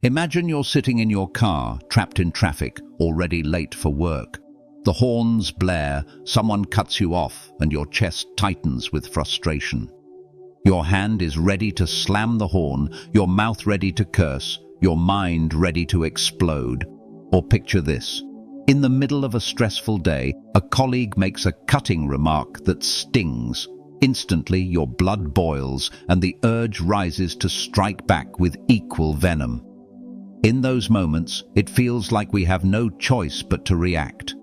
Imagine you're sitting in your car, trapped in traffic, already late for work. The horns blare, someone cuts you off, and your chest tightens with frustration. Your hand is ready to slam the horn, your mouth ready to curse, your mind ready to explode. Or picture this. In the middle of a stressful day, a colleague makes a cutting remark that stings. Instantly, your blood boils, and the urge rises to strike back with equal venom. In those moments, it feels like we have no choice but to react.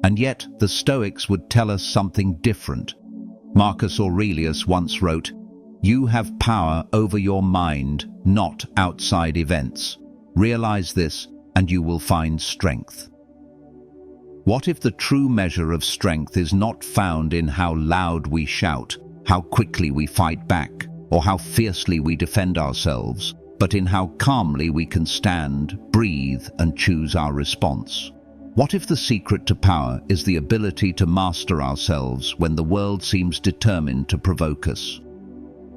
And yet, the Stoics would tell us something different. Marcus Aurelius once wrote, "You have power over your mind, not outside events. Realize this, and you will find strength." What if the true measure of strength is not found in how loud we shout, how quickly we fight back, or how fiercely we defend ourselves, but in how calmly we can stand, breathe, and choose our response? What if the secret to power is the ability to master ourselves when the world seems determined to provoke us?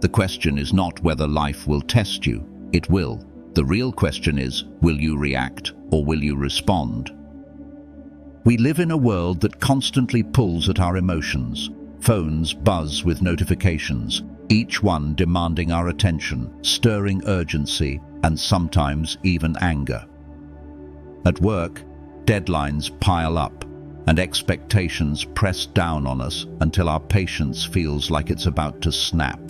The question is not whether life will test you. It will. The real question is, will you react or will you respond? We live in a world that constantly pulls at our emotions. Phones buzz with notifications, each one demanding our attention, stirring urgency, and sometimes even anger. At work, deadlines pile up, and expectations press down on us until our patience feels like it's about to snap.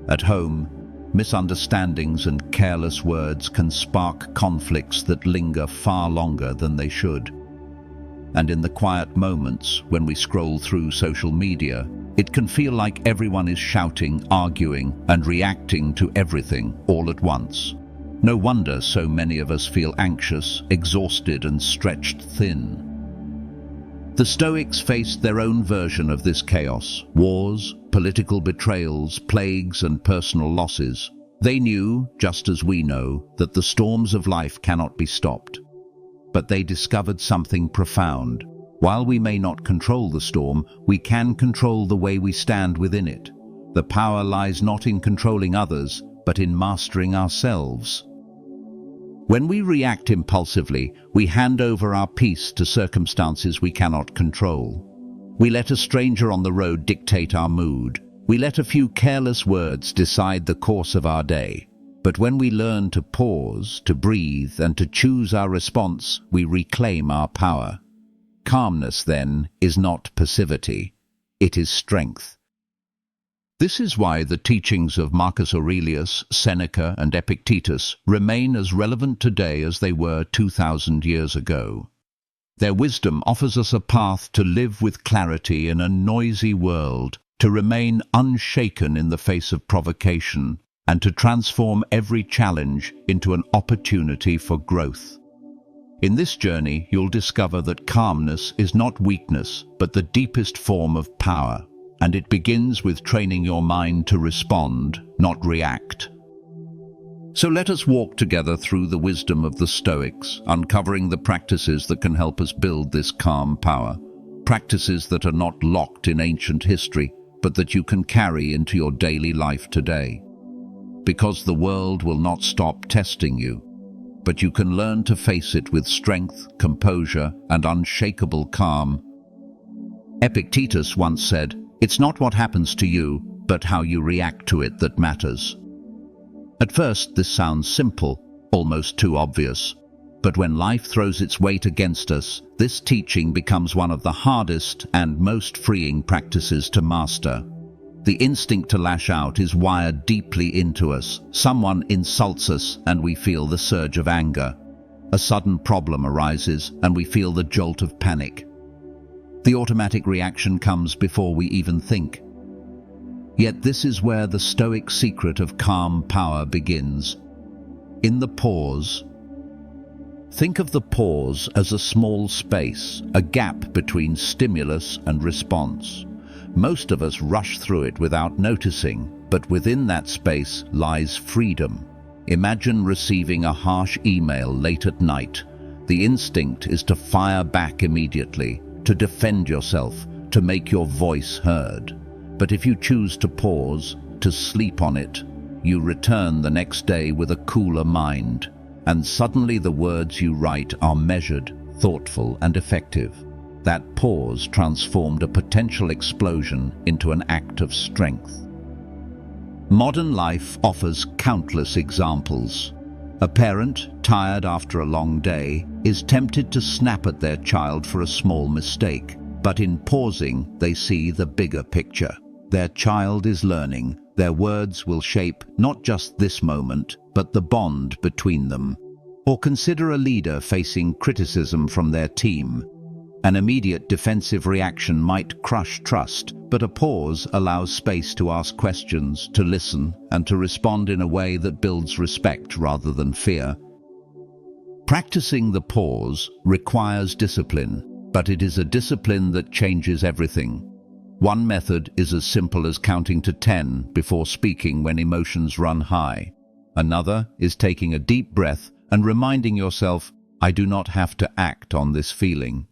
At home, misunderstandings and careless words can spark conflicts that linger far longer than they should. And in the quiet moments when we scroll through social media, it can feel like everyone is shouting, arguing, and reacting to everything all at once. No wonder so many of us feel anxious, exhausted, and stretched thin. The Stoics faced their own version of this chaos: wars, political betrayals, plagues, and personal losses. They knew, just as we know, that the storms of life cannot be stopped. But they discovered something profound. While we may not control the storm, we can control the way we stand within it. The power lies not in controlling others, but in mastering ourselves. When we react impulsively, we hand over our peace to circumstances we cannot control. We let a stranger on the road dictate our mood. We let a few careless words decide the course of our day. But when we learn to pause, to breathe, and to choose our response, we reclaim our power. Calmness, then, is not passivity. It is strength. This is why the teachings of Marcus Aurelius, Seneca, and Epictetus remain as relevant today as they were 2,000 years ago. Their wisdom offers us a path to live with clarity in a noisy world, to remain unshaken in the face of provocation, and to transform every challenge into an opportunity for growth. In this journey, you'll discover that calmness is not weakness, but the deepest form of power, and it begins with training your mind to respond, not react. So let us walk together through the wisdom of the Stoics, uncovering the practices that can help us build this calm power. Practices that are not locked in ancient history, but that you can carry into your daily life today. Because the world will not stop testing you, but you can learn to face it with strength, composure, and unshakable calm. Epictetus once said, "It's not what happens to you, but how you react to it that matters." At first, this sounds simple, almost too obvious. But when life throws its weight against us, this teaching becomes one of the hardest and most freeing practices to master. The instinct to lash out is wired deeply into us. Someone insults us and we feel the surge of anger. A sudden problem arises and we feel the jolt of panic. The automatic reaction comes before we even think. Yet this is where the Stoic secret of calm power begins. In the pause. Think of the pause as a small space, a gap between stimulus and response. Most of us rush through it without noticing, but within that space lies freedom. Imagine receiving a harsh email late at night. The instinct is to fire back immediately, to defend yourself, to make your voice heard. But if you choose to pause, to sleep on it, you return the next day with a cooler mind, and suddenly the words you write are measured, thoughtful, and effective. That pause transformed a potential explosion into an act of strength. Modern life offers countless examples. A parent, tired after a long day, is tempted to snap at their child for a small mistake, but in pausing, they see the bigger picture. Their child is learning. Their words will shape not just this moment, but the bond between them. Or consider a leader facing criticism from their team. An immediate defensive reaction might crush trust, but a pause allows space to ask questions, to listen, and to respond in a way that builds respect rather than fear. Practicing the pause requires discipline, but it is a discipline that changes everything. One method is as simple as counting to 10 before speaking when emotions run high. Another is taking a deep breath and reminding yourself, I do not have to act on this feeling.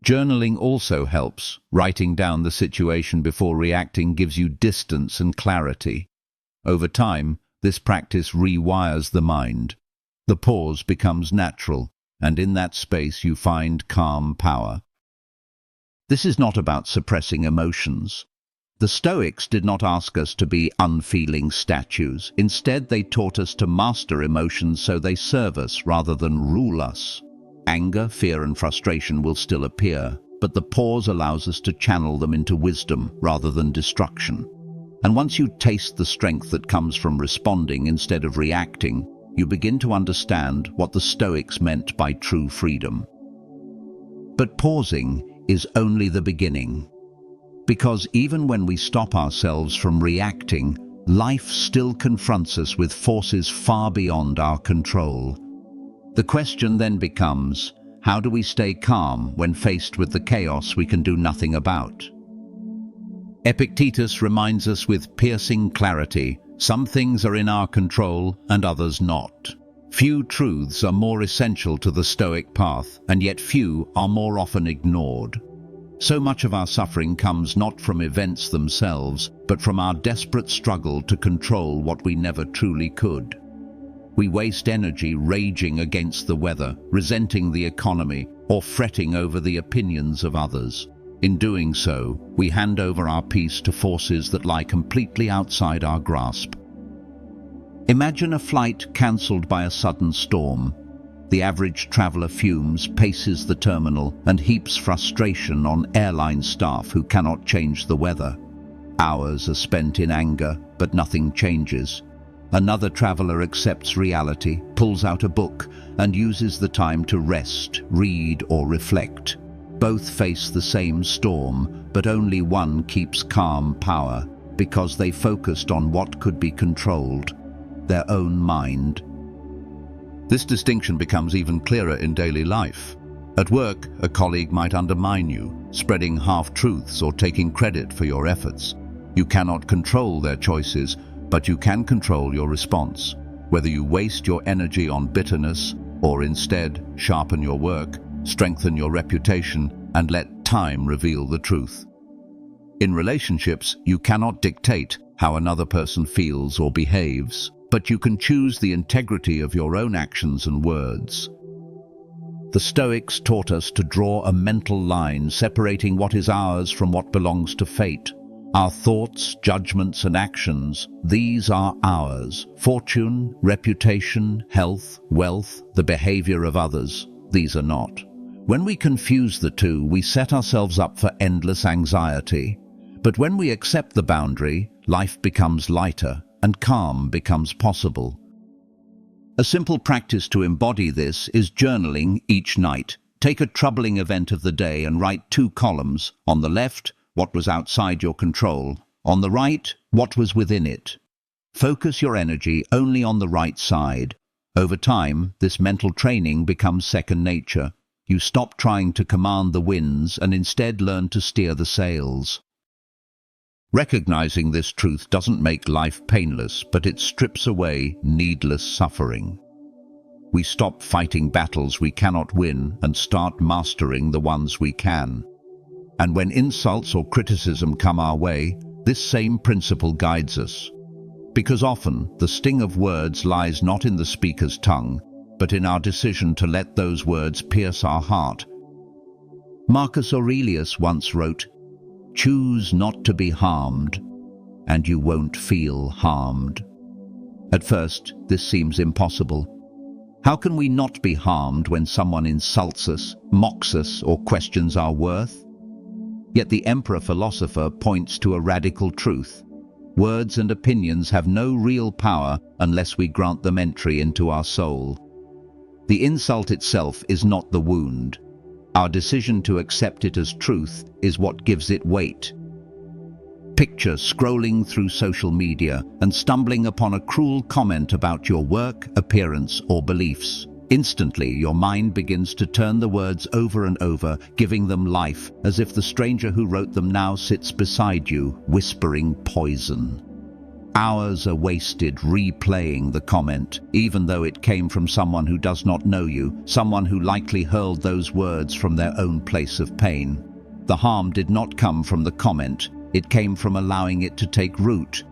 Journaling also helps. Writing down the situation before reacting gives you distance and clarity. Over time, this practice rewires the mind. The pause becomes natural, and in that space you find calm power. This is not about suppressing emotions. The Stoics did not ask us to be unfeeling statues. Instead, they taught us to master emotions so they serve us rather than rule us. Anger, fear, and frustration will still appear, but the pause allows us to channel them into wisdom rather than destruction. And once you taste the strength that comes from responding instead of reacting, you begin to understand what the Stoics meant by true freedom. But pausing is only the beginning. Because even when we stop ourselves from reacting, life still confronts us with forces far beyond our control. The question then becomes, how do we stay calm when faced with the chaos we can do nothing about? Epictetus reminds us with piercing clarity, some things are in our control and others not. Few truths are more essential to the Stoic path, and yet few are more often ignored. So much of our suffering comes not from events themselves, but from our desperate struggle to control what we never truly could. We waste energy raging against the weather, resenting the economy, or fretting over the opinions of others. In doing so, we hand over our peace to forces that lie completely outside our grasp. Imagine a flight cancelled by a sudden storm. The average traveller fumes, paces the terminal, and heaps frustration on airline staff who cannot change the weather. Hours are spent in anger, but nothing changes. Another traveller accepts reality, pulls out a book, and uses the time to rest, read, or reflect. Both face the same storm, but only one keeps calm power, because they focused on what could be controlled, their own mind. This distinction becomes even clearer in daily life. At work, a colleague might undermine you, spreading half-truths or taking credit for your efforts. You cannot control their choices, but you can control your response, whether you waste your energy on bitterness or instead sharpen your work, strengthen your reputation, and let time reveal the truth. In relationships, you cannot dictate how another person feels or behaves, but you can choose the integrity of your own actions and words. The Stoics taught us to draw a mental line separating what is ours from what belongs to fate. Our thoughts, judgments, and actions, these are ours. Fortune, reputation, health, wealth, the behavior of others, these are not. When we confuse the two, we set ourselves up for endless anxiety. But when we accept the boundary, life becomes lighter and calm becomes possible. A simple practice to embody this is journaling each night. Take a troubling event of the day and write 2 columns. On the left, what was outside your control. On the right, what was within it. Focus your energy only on the right side. Over time, this mental training becomes second nature. You stop trying to command the winds and instead learn to steer the sails. Recognizing this truth doesn't make life painless, but it strips away needless suffering. We stop fighting battles we cannot win and start mastering the ones we can. And when insults or criticism come our way, this same principle guides us. Because often the sting of words lies not in the speaker's tongue, but in our decision to let those words pierce our heart. Marcus Aurelius once wrote, "Choose not to be harmed, and you won't feel harmed." At first, this seems impossible. How can we not be harmed when someone insults us, mocks us, or questions our worth? Yet the emperor-philosopher points to a radical truth. Words and opinions have no real power unless we grant them entry into our soul. The insult itself is not the wound. Our decision to accept it as truth is what gives it weight. Picture scrolling through social media and stumbling upon a cruel comment about your work, appearance, or beliefs. Instantly, your mind begins to turn the words over and over, giving them life, as if the stranger who wrote them now sits beside you, whispering poison. Hours are wasted replaying the comment, even though it came from someone who does not know you, someone who likely hurled those words from their own place of pain. The harm did not come from the comment, it came from allowing it to take root.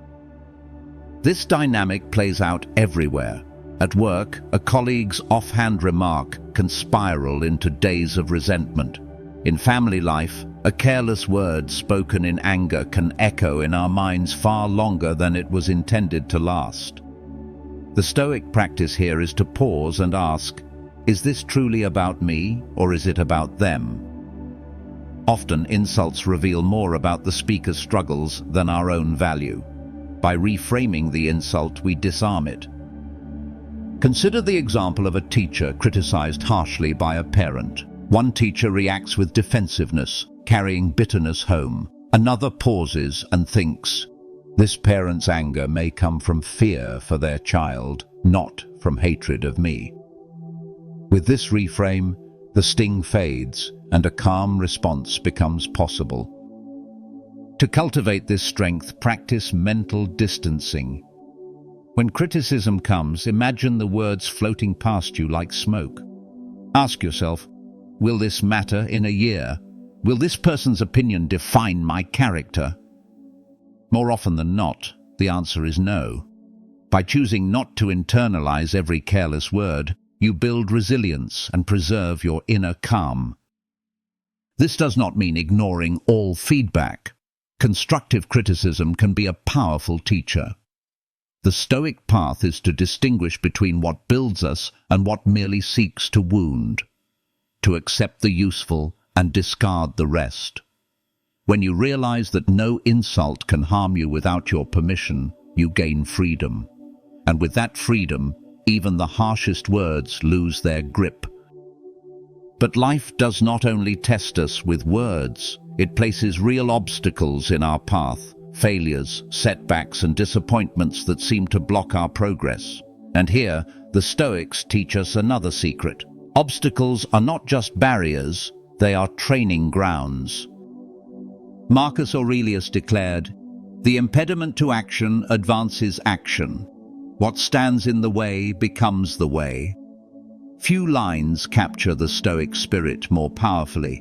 This dynamic plays out everywhere. At work, a colleague's offhand remark can spiral into days of resentment. In family life, a careless word spoken in anger can echo in our minds far longer than it was intended to last. The Stoic practice here is to pause and ask, is this truly about me, or is it about them? Often, insults reveal more about the speaker's struggles than our own value. By reframing the insult, we disarm it. Consider the example of a teacher criticized harshly by a parent. One teacher reacts with defensiveness, carrying bitterness home. Another pauses and thinks, this parent's anger may come from fear for their child, not from hatred of me. With this reframe, the sting fades and a calm response becomes possible. To cultivate this strength, practice mental distancing. When criticism comes, imagine the words floating past you like smoke. Ask yourself, will this matter in a year? Will this person's opinion define my character? More often than not, the answer is no. By choosing not to internalize every careless word, you build resilience and preserve your inner calm. This does not mean ignoring all feedback. Constructive criticism can be a powerful teacher. The Stoic path is to distinguish between what builds us and what merely seeks to wound, to accept the useful and discard the rest. When you realize that no insult can harm you without your permission, you gain freedom. And with that freedom, even the harshest words lose their grip. But life does not only test us with words, it places real obstacles in our path. Failures, setbacks, and disappointments that seem to block our progress. And here, the Stoics teach us another secret. Obstacles are not just barriers, they are training grounds. Marcus Aurelius declared, "The impediment to action advances action. What stands in the way becomes the way." Few lines capture the Stoic spirit more powerfully.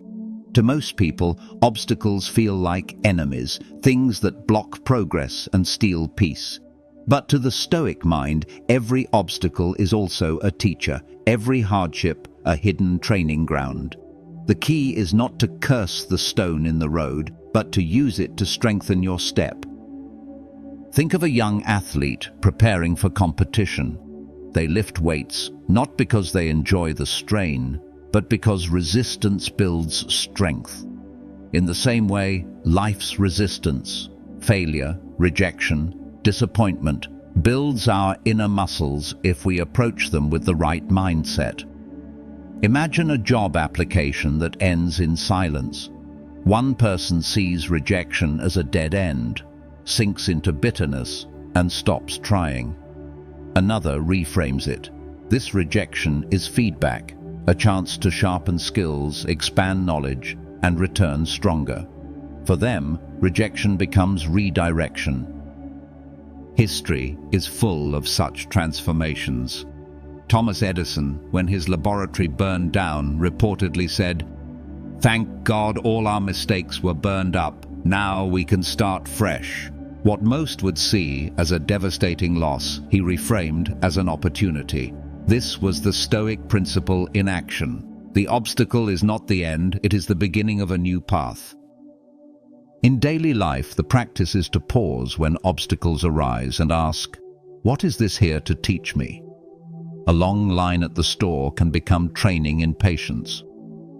To most people, obstacles feel like enemies, things that block progress and steal peace. But to the Stoic mind, every obstacle is also a teacher, every hardship a hidden training ground. The key is not to curse the stone in the road, but to use it to strengthen your step. Think of a young athlete preparing for competition. They lift weights, not because they enjoy the strain, but because resistance builds strength. In the same way, life's resistance, failure, rejection, disappointment, builds our inner muscles if we approach them with the right mindset. Imagine a job application that ends in silence. One person sees rejection as a dead end, sinks into bitterness, and stops trying. Another reframes it. This rejection is feedback, a chance to sharpen skills, expand knowledge, and return stronger. For them, rejection becomes redirection. History is full of such transformations. Thomas Edison, when his laboratory burned down, reportedly said, "Thank God all our mistakes were burned up. Now we can start fresh." What most would see as a devastating loss, he reframed as an opportunity. This was the Stoic principle in action. The obstacle is not the end, it is the beginning of a new path. In daily life, the practice is to pause when obstacles arise and ask, "What is this here to teach me?" A long line at the store can become training in patience.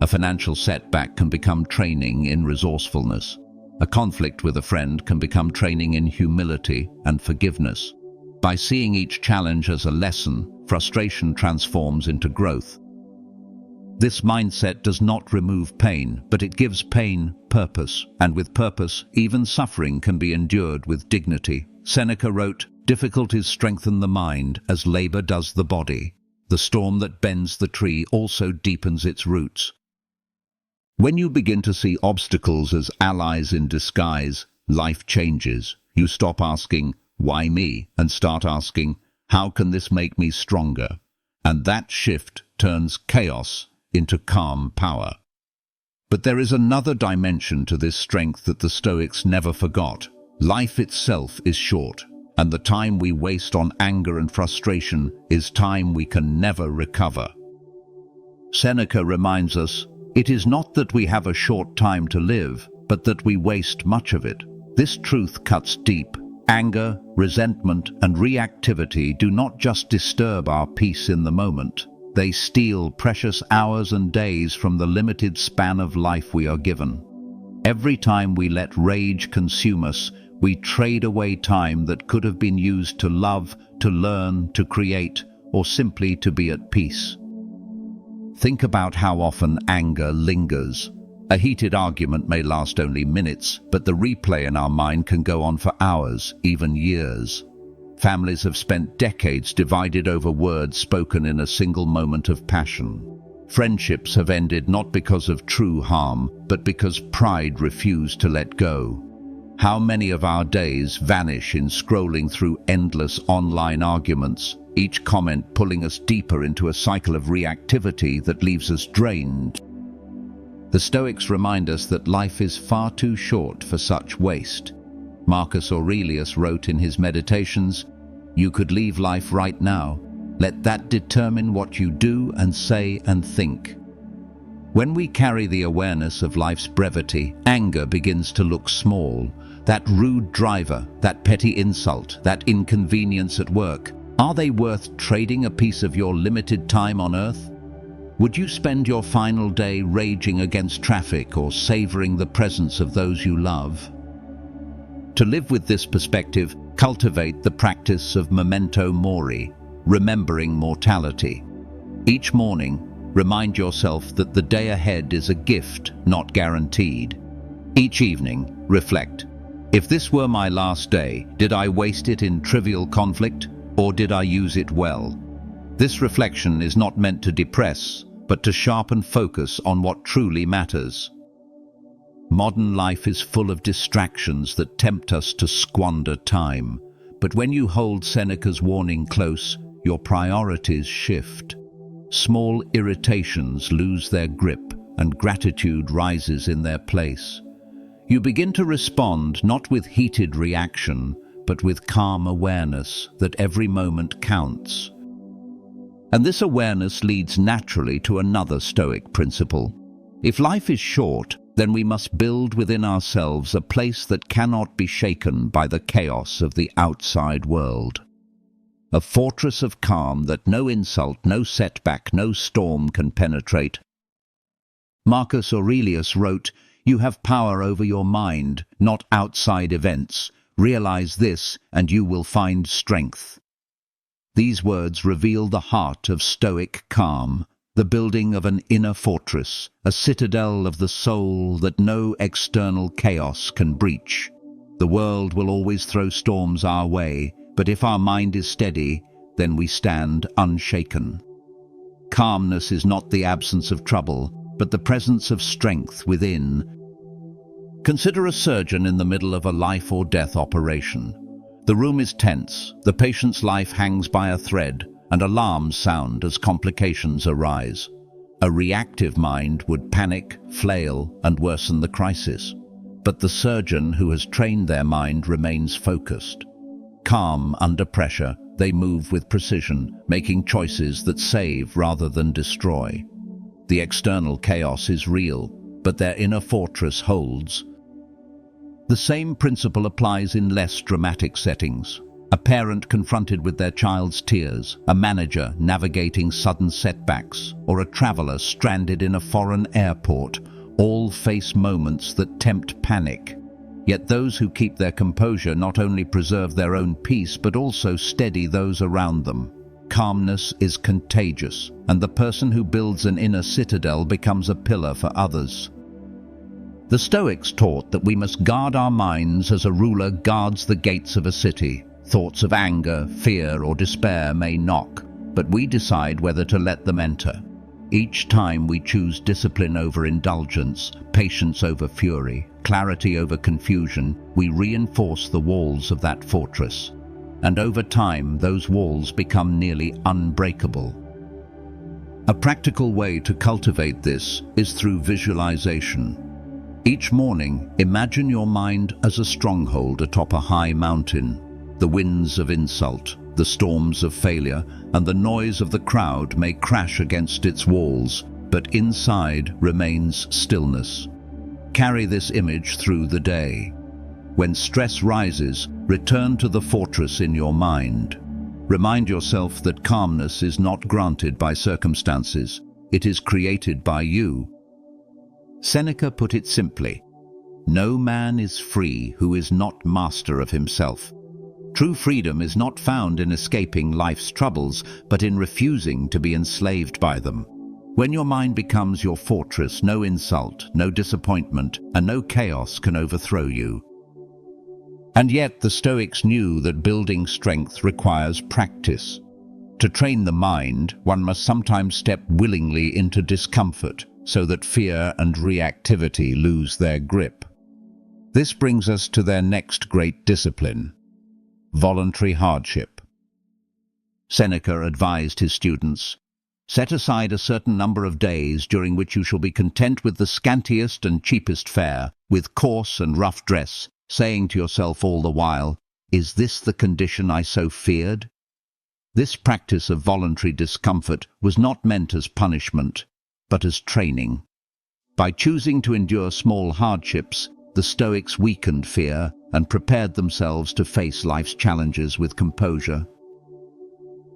A financial setback can become training in resourcefulness. A conflict with a friend can become training in humility and forgiveness. By seeing each challenge as a lesson, frustration transforms into growth. This mindset does not remove pain, but it gives pain purpose, and with purpose, even suffering can be endured with dignity. Seneca wrote, "Difficulties strengthen the mind as labor does the body. The storm that bends the tree also deepens its roots." When you begin to see obstacles as allies in disguise, life changes. You stop asking, "Why me?" and start asking, "How can this make me stronger?" And that shift turns chaos into calm power. But there is another dimension to this strength that the Stoics never forgot. Life itself is short, and the time we waste on anger and frustration is time we can never recover. Seneca reminds us, "It is not that we have a short time to live, but that we waste much of it." This truth cuts deep. Anger, resentment, and reactivity do not just disturb our peace in the moment. They steal precious hours and days from the limited span of life we are given. Every time we let rage consume us, we trade away time that could have been used to love, to learn, to create, or simply to be at peace. Think about how often anger lingers. A heated argument may last only minutes, but the replay in our mind can go on for hours, even years. Families have spent decades divided over words spoken in a single moment of passion. Friendships have ended not because of true harm, but because pride refused to let go. How many of our days vanish in scrolling through endless online arguments, each comment pulling us deeper into a cycle of reactivity that leaves us drained? The Stoics remind us that life is far too short for such waste. Marcus Aurelius wrote in his Meditations, "You could leave life right now. Let that determine what you do and say and think." When we carry the awareness of life's brevity, anger begins to look small. That rude driver, that petty insult, that inconvenience at work, are they worth trading a piece of your limited time on earth? Would you spend your final day raging against traffic or savoring the presence of those you love? To live with this perspective, cultivate the practice of memento mori, remembering mortality. Each morning, remind yourself that the day ahead is a gift, not guaranteed. Each evening, reflect. If this were my last day, did I waste it in trivial conflict, or did I use it well? This reflection is not meant to depress, but to sharpen focus on what truly matters. Modern life is full of distractions that tempt us to squander time. But when you hold Seneca's warning close, your priorities shift. Small irritations lose their grip, and gratitude rises in their place. You begin to respond not with heated reaction, but with calm awareness that every moment counts. And this awareness leads naturally to another Stoic principle. If life is short, then we must build within ourselves a place that cannot be shaken by the chaos of the outside world. A fortress of calm that no insult, no setback, no storm can penetrate. Marcus Aurelius wrote, "You have power over your mind, not outside events. Realize this, and you will find strength." These words reveal the heart of Stoic calm, the building of an inner fortress, a citadel of the soul that no external chaos can breach. The world will always throw storms our way, but if our mind is steady, then we stand unshaken. Calmness is not the absence of trouble, but the presence of strength within. Consider a surgeon in the middle of a life or death operation. The room is tense, the patient's life hangs by a thread, and alarms sound as complications arise. A reactive mind would panic, flail, and worsen the crisis. But the surgeon who has trained their mind remains focused. Calm under pressure, they move with precision, making choices that save rather than destroy. The external chaos is real, but their inner fortress holds. The same principle applies in less dramatic settings. A parent confronted with their child's tears, a manager navigating sudden setbacks, or a traveler stranded in a foreign airport, all face moments that tempt panic. Yet those who keep their composure not only preserve their own peace but also steady those around them. Calmness is contagious, and the person who builds an inner citadel becomes a pillar for others. The Stoics taught that we must guard our minds as a ruler guards the gates of a city. Thoughts of anger, fear, or despair may knock, but we decide whether to let them enter. Each time we choose discipline over indulgence, patience over fury, clarity over confusion, we reinforce the walls of that fortress. And over time, those walls become nearly unbreakable. A practical way to cultivate this is through visualization. Each morning, imagine your mind as a stronghold atop a high mountain. The winds of insult, the storms of failure, and the noise of the crowd may crash against its walls, but inside remains stillness. Carry this image through the day. When stress rises, return to the fortress in your mind. Remind yourself that calmness is not granted by circumstances, it is created by you. Seneca put it simply, "No man is free who is not master of himself." True freedom is not found in escaping life's troubles, but in refusing to be enslaved by them. When your mind becomes your fortress, no insult, no disappointment, and no chaos can overthrow you. And yet the Stoics knew that building strength requires practice. To train the mind, one must sometimes step willingly into discomfort, so that fear and reactivity lose their grip. This brings us to their next great discipline: voluntary hardship. Seneca advised his students, "Set aside a certain number of days during which you shall be content with the scantiest and cheapest fare, with coarse and rough dress, saying to yourself all the while, 'Is this the condition I so feared?'" This practice of voluntary discomfort was not meant as punishment, but as training. By choosing to endure small hardships, the Stoics weakened fear and prepared themselves to face life's challenges with composure.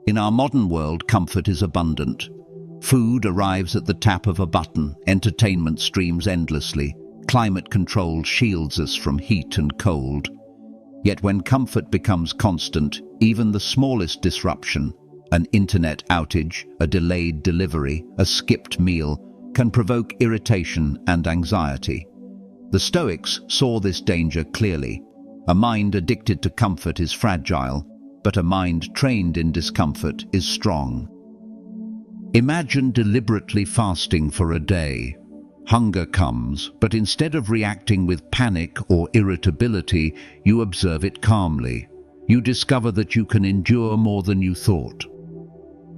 In our modern world, comfort is abundant. Food arrives at the tap of a button, entertainment streams endlessly, climate control shields us from heat and cold. Yet when comfort becomes constant, even the smallest disruption, an internet outage, a delayed delivery, a skipped meal, can provoke irritation and anxiety. The Stoics saw this danger clearly. A mind addicted to comfort is fragile, but a mind trained in discomfort is strong. Imagine deliberately fasting for a day. Hunger comes, but instead of reacting with panic or irritability, you observe it calmly. You discover that you can endure more than you thought.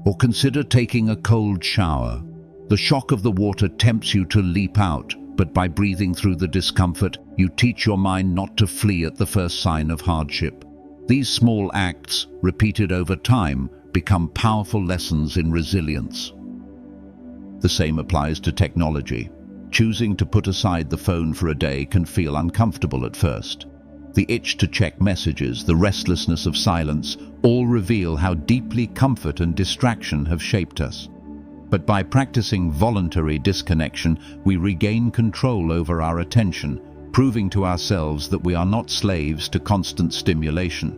Or consider taking a cold shower. The shock of the water tempts you to leap out, but by breathing through the discomfort, you teach your mind not to flee at the first sign of hardship. These small acts, repeated over time, become powerful lessons in resilience. The same applies to technology. Choosing to put aside the phone for a day can feel uncomfortable at first. The itch to check messages, the restlessness of silence, all reveal how deeply comfort and distraction have shaped us. But by practicing voluntary disconnection, we regain control over our attention, proving to ourselves that we are not slaves to constant stimulation.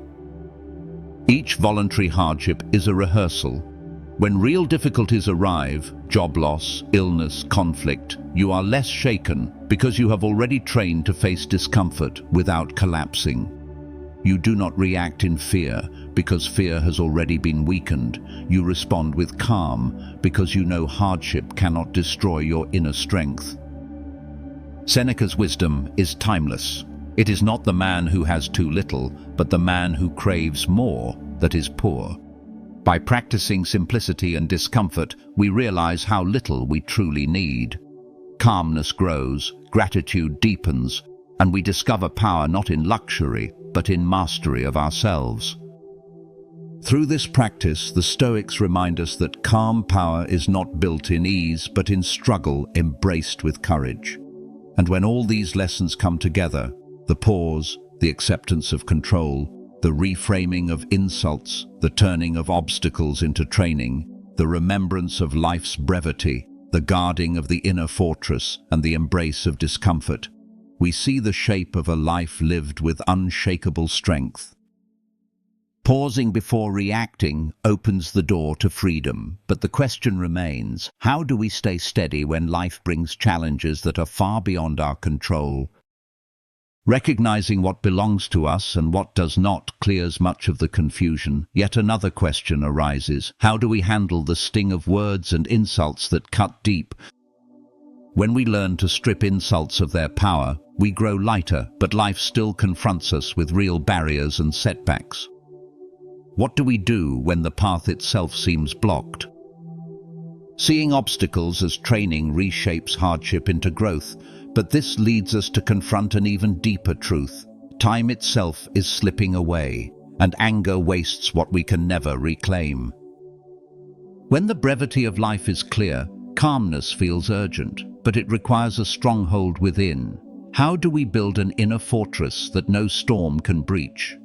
Each voluntary hardship is a rehearsal. When real difficulties arrive, job loss, illness, conflict, you are less shaken because you have already trained to face discomfort without collapsing. You do not react in fear because fear has already been weakened. You respond with calm because you know hardship cannot destroy your inner strength. Seneca's wisdom is timeless. It is not the man who has too little, but the man who craves more that is poor. By practicing simplicity and discomfort, we realize how little we truly need. Calmness grows, gratitude deepens, and we discover power not in luxury, but in mastery of ourselves. Through this practice, the Stoics remind us that calm power is not built in ease, but in struggle embraced with courage. And when all these lessons come together, the pause, the acceptance of control, the reframing of insults, the turning of obstacles into training, the remembrance of life's brevity, the guarding of the inner fortress, and the embrace of discomfort, we see the shape of a life lived with unshakable strength. Pausing before reacting opens the door to freedom, but the question remains, how do we stay steady when life brings challenges that are far beyond our control? Recognizing what belongs to us and what does not clears much of the confusion. Yet another question arises, how do we handle the sting of words and insults that cut deep? When we learn to strip insults of their power, we grow lighter, but life still confronts us with real barriers and setbacks. What do we do when the path itself seems blocked? Seeing obstacles as training reshapes hardship into growth, but this leads us to confront an even deeper truth. Time itself is slipping away, and anger wastes what we can never reclaim. When the brevity of life is clear, calmness feels urgent, but it requires a stronghold within. How do we build an inner fortress that no storm can breach?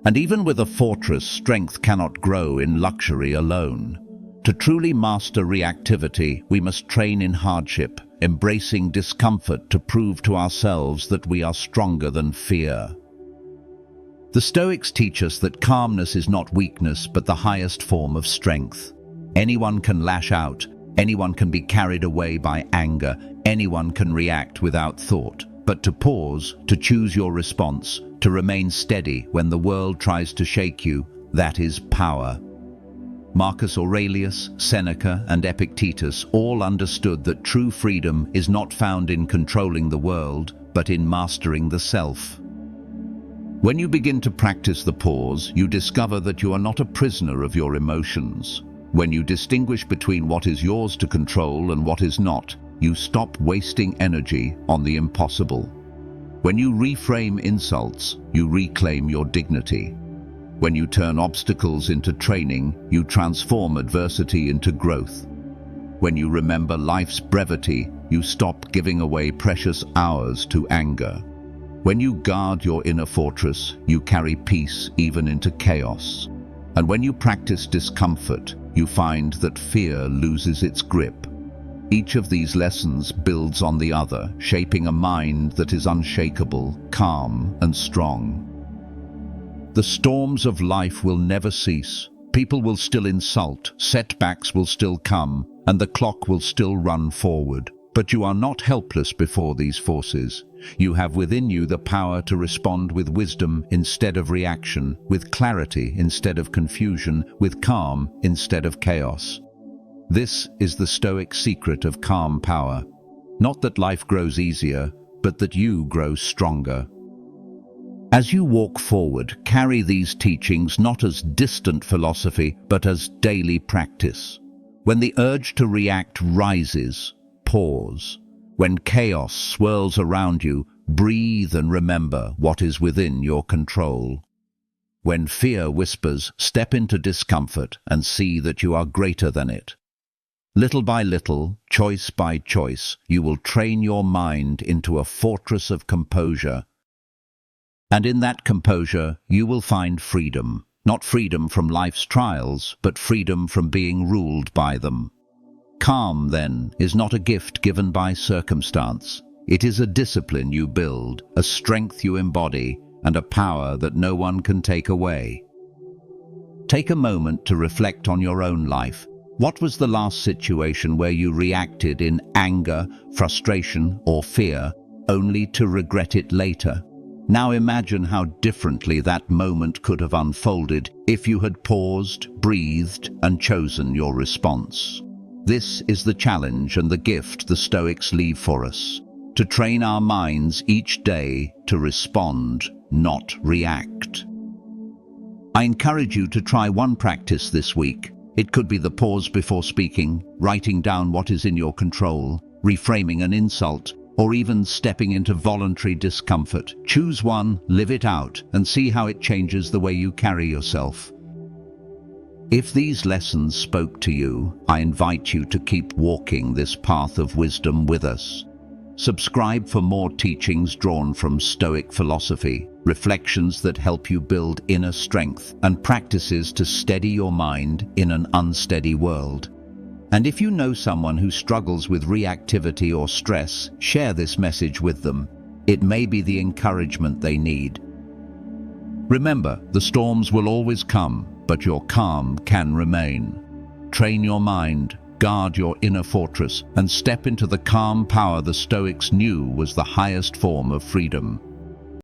And even with a fortress, strength cannot grow in luxury alone. To truly master reactivity, we must train in hardship, embracing discomfort to prove to ourselves that we are stronger than fear. The Stoics teach us that calmness is not weakness, but the highest form of strength. Anyone can lash out, anyone can be carried away by anger, anyone can react without thought. But to pause, to choose your response, to remain steady when the world tries to shake you, that is power. Marcus Aurelius, Seneca, and Epictetus all understood that true freedom is not found in controlling the world, but in mastering the self. When you begin to practice the pause, you discover that you are not a prisoner of your emotions. When you distinguish between what is yours to control and what is not, you stop wasting energy on the impossible. When you reframe insults, you reclaim your dignity. When you turn obstacles into training, you transform adversity into growth. When you remember life's brevity, you stop giving away precious hours to anger. When you guard your inner fortress, you carry peace even into chaos. And when you practice discomfort, you find that fear loses its grip. Each of these lessons builds on the other, shaping a mind that is unshakable, calm, and strong. The storms of life will never cease. People will still insult, setbacks will still come, and the clock will still run forward. But you are not helpless before these forces. You have within you the power to respond with wisdom instead of reaction, with clarity instead of confusion, with calm instead of chaos. This is the Stoic secret of calm power. Not that life grows easier, but that you grow stronger. As you walk forward, carry these teachings not as distant philosophy, but as daily practice. When the urge to react rises, pause. When chaos swirls around you, breathe and remember what is within your control. When fear whispers, step into discomfort and see that you are greater than it. Little by little, choice by choice, you will train your mind into a fortress of composure. And in that composure, you will find freedom. Not freedom from life's trials, but freedom from being ruled by them. Calm, then, is not a gift given by circumstance. It is a discipline you build, a strength you embody, and a power that no one can take away. Take a moment to reflect on your own life. What was the last situation where you reacted in anger, frustration, or fear, only to regret it later? Now imagine how differently that moment could have unfolded if you had paused, breathed, and chosen your response. This is the challenge and the gift the Stoics leave for us, to train our minds each day to respond, not react. I encourage you to try one practice this week. It could be the pause before speaking, writing down what is in your control, reframing an insult, or even stepping into voluntary discomfort. Choose one, live it out, and see how it changes the way you carry yourself. If these lessons spoke to you, I invite you to keep walking this path of wisdom with us. Subscribe for more teachings drawn from Stoic philosophy, reflections that help you build inner strength, and practices to steady your mind in an unsteady world. And if you know someone who struggles with reactivity or stress, share this message with them. It may be the encouragement they need. Remember, the storms will always come, but your calm can remain. Train your mind, guard your inner fortress, and step into the calm power the Stoics knew was the highest form of freedom.